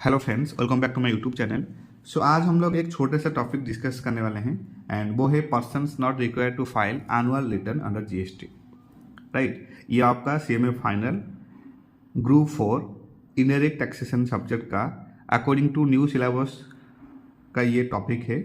Hello friends, welcome back to my YouTube channel. So आज हम लोग एक छोटे से टॉपिक डिस्कस करने वाले हैं एंड वो है persons not required to file annual return under GST. Right, ये आपका CMA final group 4 indirect taxation subject का अकॉर्डिंग टू न्यू सिलेबस का ये टॉपिक है,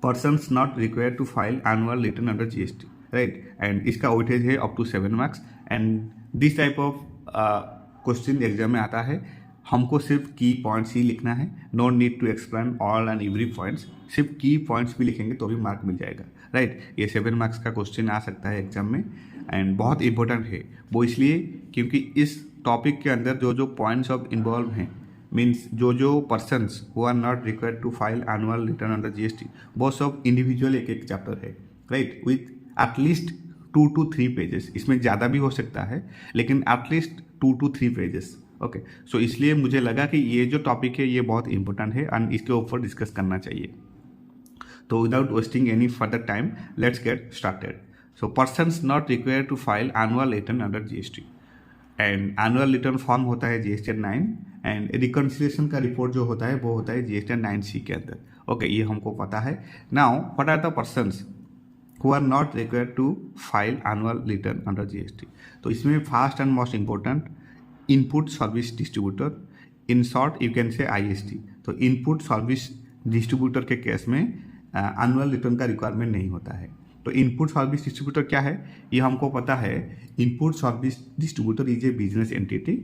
persons not required to file annual return under GST. Right, and इसका weightage है up to 7 marks and this type of question exam में आता है। हमको सिर्फ की पॉइंट्स ही लिखना है, no need to explain all and every points. सिर्फ की पॉइंट्स भी लिखेंगे तो भी मार्क मिल जाएगा। राइट, ये 7 मार्क्स का क्वेश्चन आ सकता है एग्जाम में एंड बहुत इंपॉर्टेंट है वो इसलिए क्योंकि इस टॉपिक के अंदर जो जो पॉइंट्स ऑफ इन्वॉल्व हैं, मीन्स जो persons who are not required to file annual return under GST, वो सब इंडिविजुअल एक एक चैप्टर है। Right, with at least 2 to 3 pages. इसमें ज़्यादा भी हो सकता है लेकिन at least 2 to 3 pages. Okay, so इसलिए मुझे लगा कि ये जो टॉपिक है ये बहुत इंपॉर्टेंट है एंड इसके ऊपर डिस्कस करना चाहिए। तो without wasting any further time let's get started. So persons not required to file annual return under GST and annual return form होता है जीएसटी 9 एंड रिकन्सिलिएशन का रिपोर्ट जो होता है वो होता है जीएसटी 9C के अंदर। ओके, ये हमको पता है। Now what are the persons who are not required to file annual return under GST? तो इसमें first and most important input service distributor, in short you can से ISD। तो इनपुट सर्विस डिस्ट्रीब्यूटर के case में annual return का requirement नहीं होता है। तो इनपुट सर्विस डिस्ट्रीब्यूटर क्या है ये हमको पता है। Input service distributor is a business entity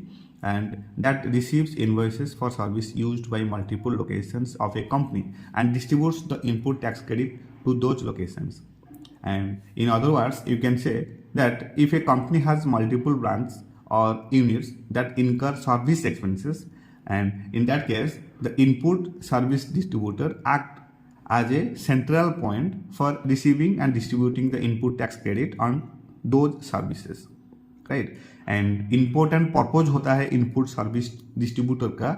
and that receives invoices for service used by multiple locations of a company and distributes the input tax credit to those locations. And in other words, you can say that if a company has multiple branches or units that incur service expenses, and in that case, the input service distributor act as a central point for receiving and distributing the input tax credit on those services. Right, and important purpose होता है input service distributor का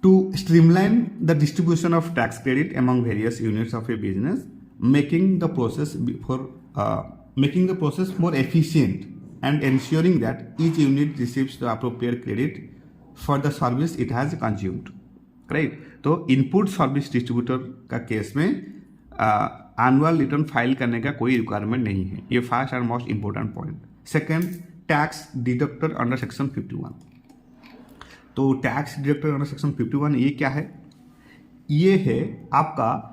to streamline the distribution of tax credit among various units of a business, making the process more efficient and ensuring that each unit receives the appropriate credit for the service it has consumed. Right? तो input service distributor का case में annual return file करने का कोई requirement नहीं है। ये first and most important point. Second, tax deductor under section 51। तो टैक्स डिडक्टर अंडर सेक्शन 51 ये क्या है? ये है आपका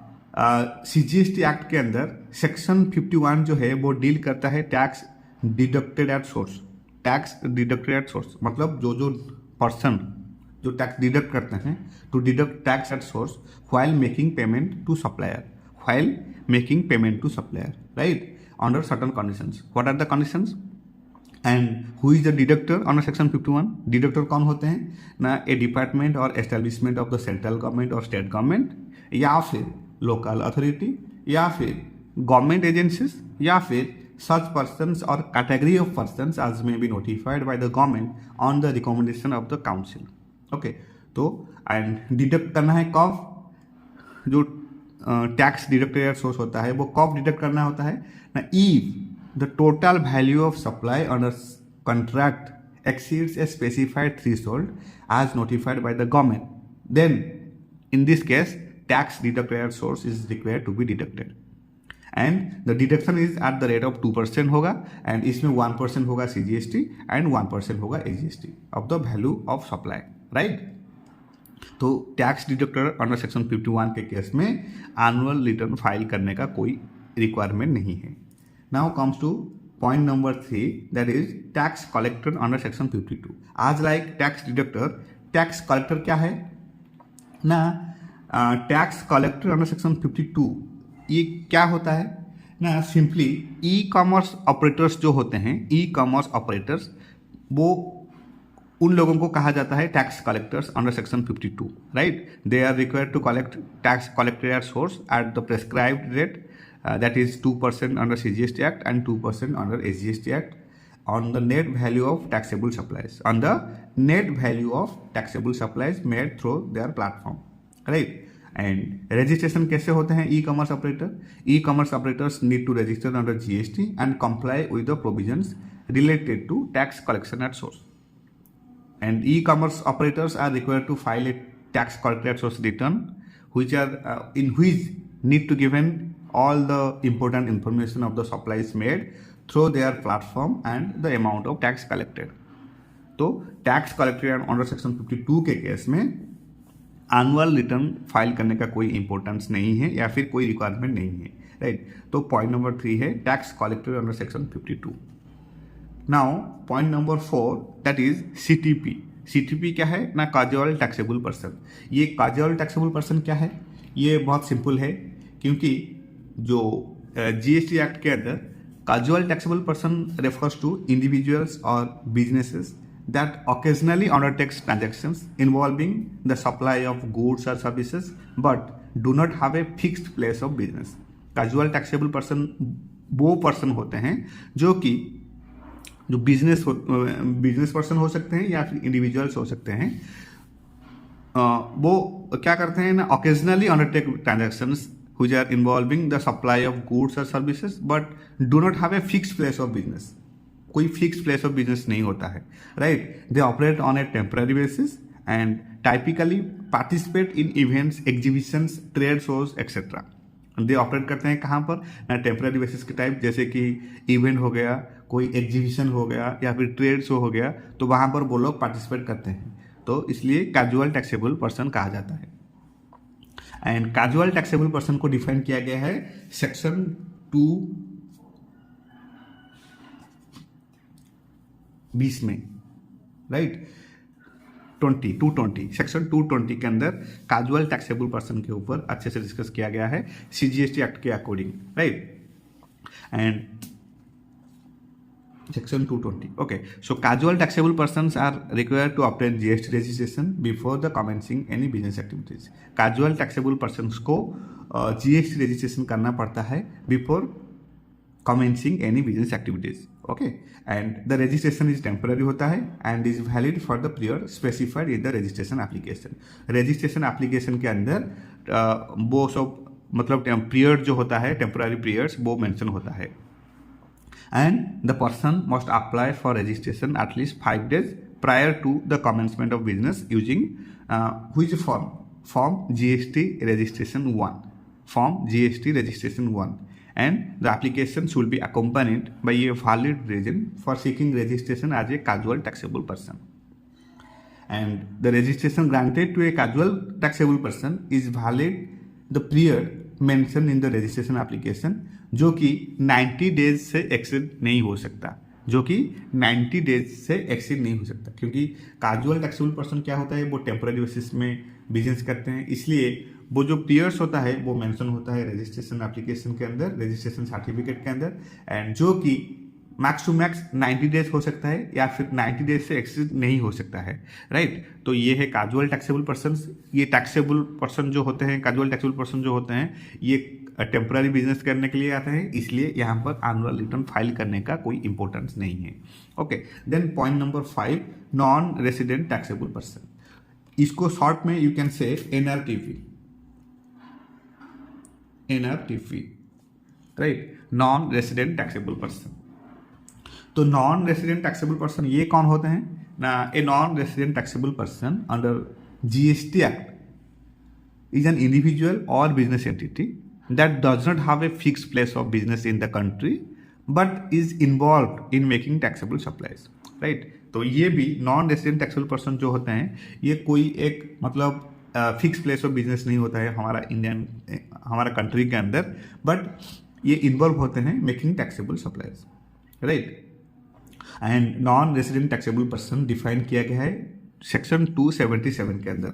CGST एक्ट के अंदर सेक्शन 51 जो है वो डील करता है tax deducted at source. Tax deducted at source मतलब जो पर्सन जो टैक्स डिडक्ट करते हैं to deduct tax at source while making payment to supplier, right, under certain conditions. What are the conditions and who is the deductor under section 51? Deductor कौन होते हैं ना? A department और establishment of the central government और state government, या फिर local authority, या फिर गवर्नमेंट एजेंसीज, या फिर such persons or category of persons as may be notified by the government on the recommendation of the council. Okay, तो and deduct करना है कब? जो टैक्स डिडक्टेड सोर्स होता है वो कब डिडक्ट करना होता है ना? If the total value of supply under contract exceeds a specified threshold as notified by the government, then in this case tax deducted at source is required to be deducted and the deduction is at the rate of 2% होगा and इसमें 1% होगा CGST and 1% होगा AGST of the value of supply, right? तो tax deductor under section 51 के case में annual return file करने का कोई रिक्वायरमेंट नहीं है। Now comes two point number 3, that is tax collector under section 52। आज like tax deductor, tax collector क्या है ना? टैक्स कलेक्टर अंडर सेक्शन 52 ये क्या होता है ना? सिंपली ई कॉमर्स ऑपरेटर्स जो होते हैं, ई कॉमर्स ऑपरेटर्स, वो उन लोगों को कहा जाता है tax collectors under section 52। Right, they are required to collect tax collected at source at the prescribed rate, that is 2% under CGST Act and 2% under SGST Act on the net value of taxable supplies, on the net value of taxable supplies made through their platform, right? And registration कैसे होते हैं e commerce operator? E commerce operators need to register under GST and comply with the provisions related to tax collection at source. and e-commerce operators are required to file a tax collector source return, which are in which need to given all the important information of the supplies made through their platform and the amount of tax collected. तो tax collected under section 52 के case में annual return file करने का कोई importance नहीं है या फिर कोई रिक्वायरमेंट नहीं है, राइट। तो पॉइंट नंबर 3 है tax collected under section 52। Now point number 4 that is CTP. CTP क्या है ना, कैजुअल टैक्सेबल पर्सन। ये कैजुअल टैक्सेबल पर्सन क्या है, ये बहुत सिंपल है, क्योंकि जो जीएसटी एक्ट के अंदर casual taxable person refers to individuals और businesses that occasionally undertakes transactions involving the supply of goods or services but do not have a fixed place of business. Casual taxable person वो person होते हैं जो business person हो सकते हैं या फिर इंडिविजुअल्स हो सकते हैं। वो क्या करते हैं ना, occasionally undertake transactions which are involving the supply of goods or services but do not have a fixed place of business. कोई फिक्स प्लेस ऑफ बिजनेस नहीं होता है, right. They operate on A temporary basis and typically participate in events, exhibitions, trade shows etcetera. They operate करते हैं कहाँ पर ना, temporary basis के टाइप, जैसे कि इवेंट हो गया, कोई एग्जीबिशन हो गया या फिर ट्रेड शो हो गया, तो वहाँ पर वो लोग पार्टिसिपेट करते हैं, तो इसलिए कैजुअल टैक्सेबल पर्सन कहा जाता है। एंड कैजुअल टैक्सेबल पर्सन को डिफाइन किया गया है सेक्शन 220 में, राइट। 220 सेक्शन 220 के अंदर कैजुअल टैक्सेबल पर्सन के ऊपर अच्छे से डिस्कस किया गया है सीजीएसटी एक्ट के according, right. And section 220, okay. So casual taxable persons are required to obtain GST registration before the commencing any business activities. Casual taxable persons को जीएसटी रजिस्ट्रेशन करना पड़ता है before commencing any business activities, okay, and the registration is temporary होता है and is valid for the period specified in the registration application। registration application के अंदर वो सब मतलब पीरियड जो होता है, टेम्पोररी पीरियड्स, वो मेंशन होता है। and the person must apply for registration at least 5 days prior to the commencement of business using which form GST registration 1, form GST registration 1, and the application should be accompanied by a valid reason for seeking registration as a casual taxable person, and the registration granted to a casual taxable person is valid the period mentioned in the registration application, जो कि 90 days से exceed नहीं हो सकता, क्योंकि casual taxable person क्या होता है, वो टेम्पररी बेसिस में बिजनेस करते हैं, इसलिए वो जो पीरियड्स होता है वो मेंशन होता है रजिस्ट्रेशन एप्लीकेशन के अंदर, रजिस्ट्रेशन सर्टिफिकेट के अंदर, एंड जो कि मैक्स टू मैक्स 90 डेज हो सकता है या फिर 90 डेज से एक्सीड नहीं हो सकता है, राइट। तो ये है कैजुअल टैक्सेबल पर्सन। ये टैक्सेबल पर्सन जो होते हैं, कैजुअल टैक्सेबल पर्सन जो होते हैं, ये टेम्पररी बिजनेस करने के लिए आते हैं, इसलिए यहाँ पर एनुअल रिटर्न फाइल करने का कोई इंपॉर्टेंस नहीं है, okay. Then point number 5, non resident taxable person. इसको शॉर्ट में you can say NRTP, right, non resident taxable person. तो नॉन रेसिडेंट टैक्सेबल पर्सन ये कौन होते हैं ना, a non resident taxable person under GST act is an individual और business entity that does not have a fixed place of business in the country but is involved in making taxable supplies, right। तो ये भी non resident taxable person जो होते हैं, ये कोई एक मतलब फिक्स प्लेस ऑफ बिजनेस नहीं होता है हमारा कंट्री के अंदर, बट ये इन्वॉल्व होते हैं making taxable supplies, right. And non resident taxable person define किया गया है सेक्शन 277 के अंदर,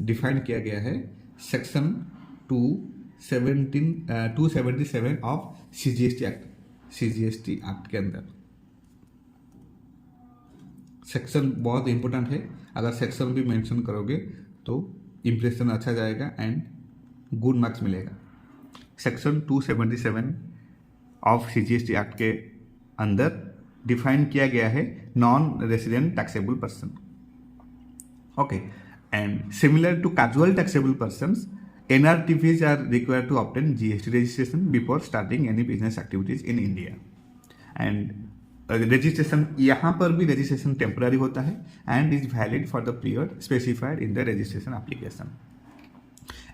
डिफाइन किया गया है सेक्शन 277 ऑफ सीजीएसटी एक्ट के अंदर। सेक्शन बहुत इंपॉर्टेंट है, अगर सेक्शन भी मेंशन करोगे तो इंप्रेशन अच्छा जाएगा एंड गुड मार्क्स मिलेगा। सेक्शन 277 ऑफ सीजीएसटी एक्ट के अंदर डिफाइन किया गया है non resident taxable person, okay. And similar to casual taxable persons, NRTPs are required to obtain GST registration before starting any business activities in India. And registration, यहाँ पर भी registration temporary होता है and is valid for the period specified in the registration application.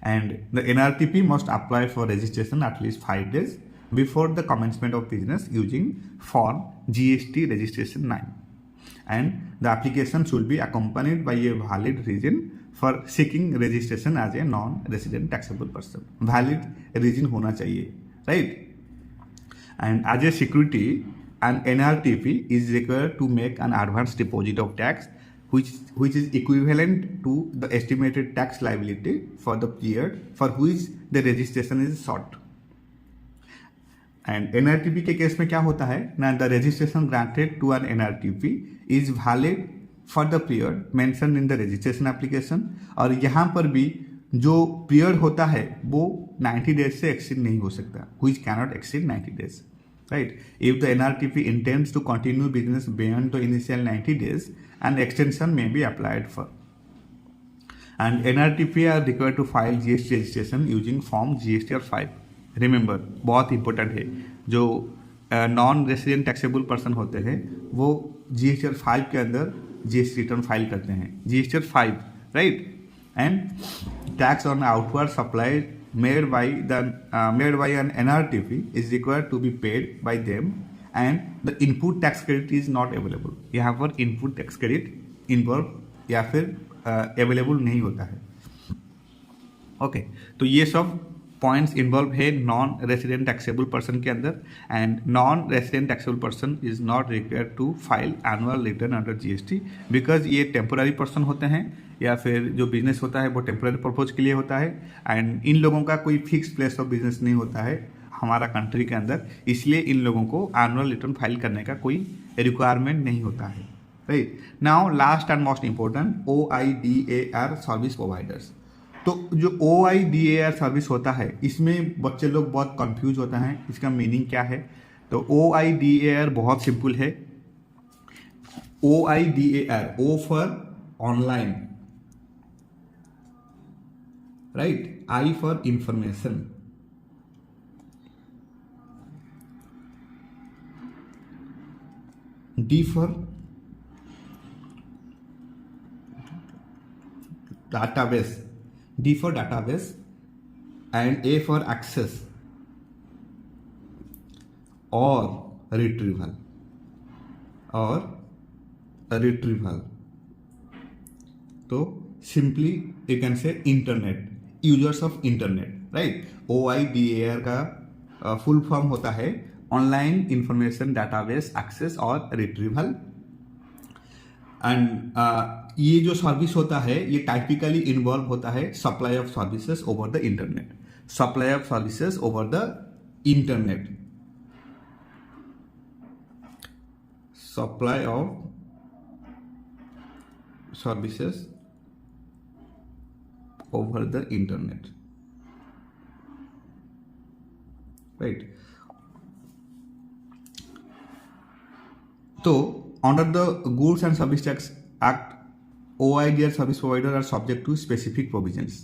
And the NRTP must apply for registration at least 5 days before the commencement of business using form GST registration 9. And the application should be accompanied by a valid reason for seeking registration as a non-resident taxable person. Valid reason होना चाहिए, right? And as a security, an NRTP is required to make an advance deposit of tax which is equivalent to the estimated tax liability for the period for which the registration is sought. And NRTP के case में क्या होता है ना, the registration granted to an NRTP is valid for the period mentioned in the registration application. और यहाँ पर भी जो पीरियड होता है वो 90 डेज से एक्सीड नहीं हो सकता, which cannot exceed 90 days. Right? If the NRTP intends to continue business beyond the initial 90 days, an extension may be applied for. And NRTP are required to file GST registration using form GSTR 5. Remember, बहुत important है, जो non resident taxable person होते हैं वो GSTR 5 के अंदर GST return file करते हैं. GSTR 5, right? And tax on outward supply made by an NRTP is required to be paid by them and the input tax credit is not available. यहाँ पर input tax credit involve या फिर available नहीं होता है. Okay, तो ये सब पॉइंट्स इन्वॉल्व है नॉन रेसिडेंट टैक्सेबल पर्सन के अंदर. And non resident taxable person is not required to file annual return under GST because ये टेम्पोररी पर्सन होते हैं या फिर जो बिजनेस होता है वो टेम्पोररी पर्पज के लिए होता है. एंड इन लोगों का कोई फिक्स प्लेस ऑफ बिजनेस नहीं होता है हमारा कंट्री के अंदर, इसलिए इन लोगों को एनुअल रिटर्न फाइल करने का कोई रिक्वायरमेंट नहीं होता है. Right now last and most important OIDAR service providers. तो जो OIDAR सर्विस होता है इसमें बच्चे लोग बहुत कंफ्यूज होता है, इसका मीनिंग क्या है. तो OIDAR बहुत सिंपल है. OIDAR, O for online, right, I for information, D for database, D for database and A for access or retrieval तो simply you can say internet, users of internet, right? OIDAR का full form होता है online information database access और retrieval. And ये जो service होता है ये टाइपिकली इन्वॉल्व होता है supply of services over the internet, supply of services over the internet, supply of services over the internet, right. तो under the Goods and Service Tax Act, OIDAR service providers are subject to specific provisions.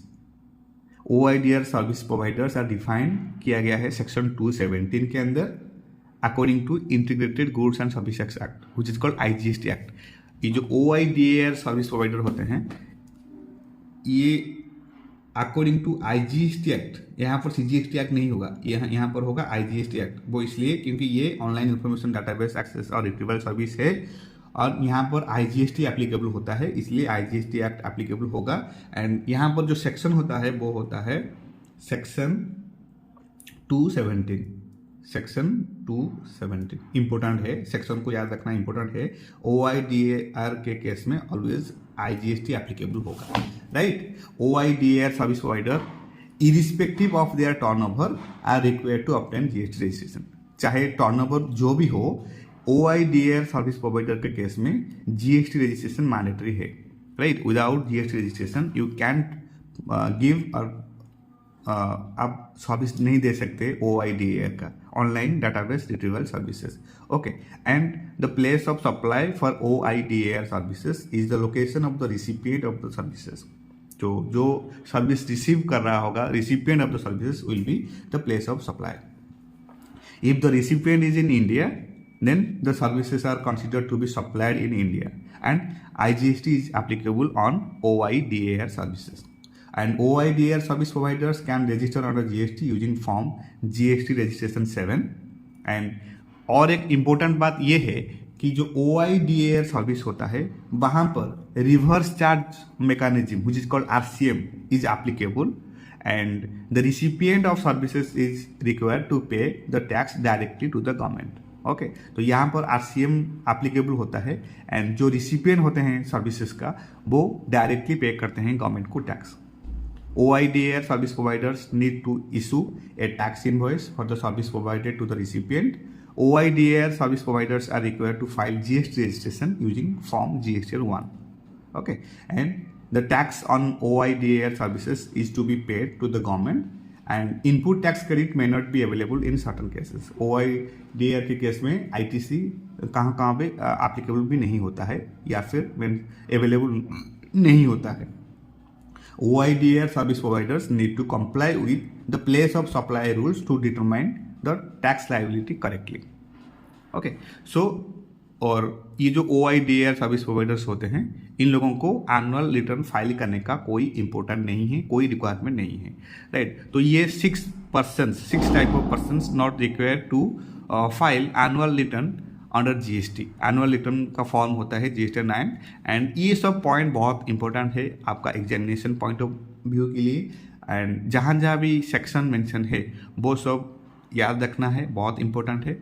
OIDAR service providers are defined किया गया है section 217 के अंदर according to integrated goods and service tax act which is called IGST act. ये जो OIDAR service provider होते हैं ये अकॉर्डिंग टू IGST एक्ट, यहाँ पर CGST एक्ट नहीं होगा, यहाँ पर होगा IGST एक्ट. वो इसलिए क्योंकि ये ऑनलाइन इंफॉर्मेशन डाटाबेस एक्सेस और रिट्रीवल सर्विस है और यहाँ पर IGST एप्लीकेबल होता है, इसलिए IGST एक्ट एप्लीकेबल होगा. एंड यहाँ पर जो सेक्शन होता है वो होता है सेक्शन 217. सेक्शन 217 इंपॉर्टेंट है, सेक्शन को याद रखना इंपॉर्टेंट है. OIDAR के केस में ऑलवेज IGST एप्लीकेबल होगा, right. OIDAR service provider irrespective of their turnover are required to obtain GST registration. चाहे टर्नओवर जो भी हो, OIDAR सर्विस प्रोवाइडर के केस में GST रजिस्ट्रेशन मैंडेटरी है, right. Without GST registration you can't give और आप सर्विस नहीं दे सकते OIDAR का online database retrieval services. Okay, and the place of supply for OIDAR services is the location of the recipient of the services. जो service receive कर रहा होगा, recipient of the services will be the place of supply. If the recipient is in India then the services are considered to be supplied in India, and IGST is applicable on OIDAR services. And OIDAR service providers can register under GST using form GST registration 7. And और एक important बात ये है कि जो OIDAR service होता है वहाँ पर reverse charge mechanism which is called RCM is applicable, and the recipient of services is required to pay the tax directly to the government. Okay तो यहाँ पर RCM एप्लीकेबल होता है, एंड जो रिसिपिएंट होते हैं सर्विसेज का वो डायरेक्टली पे करते हैं गवर्नमेंट को tax. OIDAR service providers need to issue a tax invoice for the service provided to the recipient. OIDAR service providers are required to file GST registration using form GST 1. Okay, and the tax on OIDAR services is to be paid to the government, and input tax credit may not be available in certain cases. OIDAR के case में ITC कहाँ पे applicable भी नहीं होता है या फिर when available नहीं होता है. OIDAR service providers need to comply with the place of supply rules to determine the tax liability correctly. Okay, so और ये जो OIDAR सर्विस प्रोवाइडर्स होते हैं इन लोगों को एनुअल रिटर्न फाइल करने का कोई इंपॉर्टेंट नहीं है, कोई रिक्वायरमेंट नहीं है, राइट. तो ये 6 type of persons not required to file annual return under GST. Annual return का फॉर्म होता है GST 9, एंड ये सब पॉइंट बहुत इंपॉर्टेंट है आपका एग्जामिनेशन पॉइंट ऑफ व्यू के लिए, एंड जहाँ भी सेक्शन मेंशन है वो सब याद रखना है, बहुत इंपॉर्टेंट है.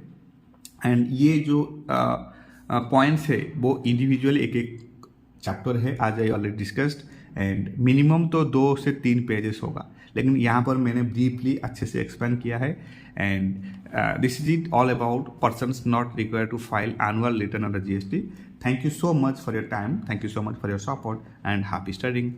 एंड ये जो पॉइंट्स है वो इंडिविजुअल एक चैप्टर है, आज I already discussed, and minimum तो 2 से 3 पेजेस होगा, लेकिन यहाँ पर मैंने ब्रीफली अच्छे से एक्सप्लेन किया है. And this is it all about persons not required to file annual return under GST. Thank you so much for your time, thank you so much for your support, and happy studying.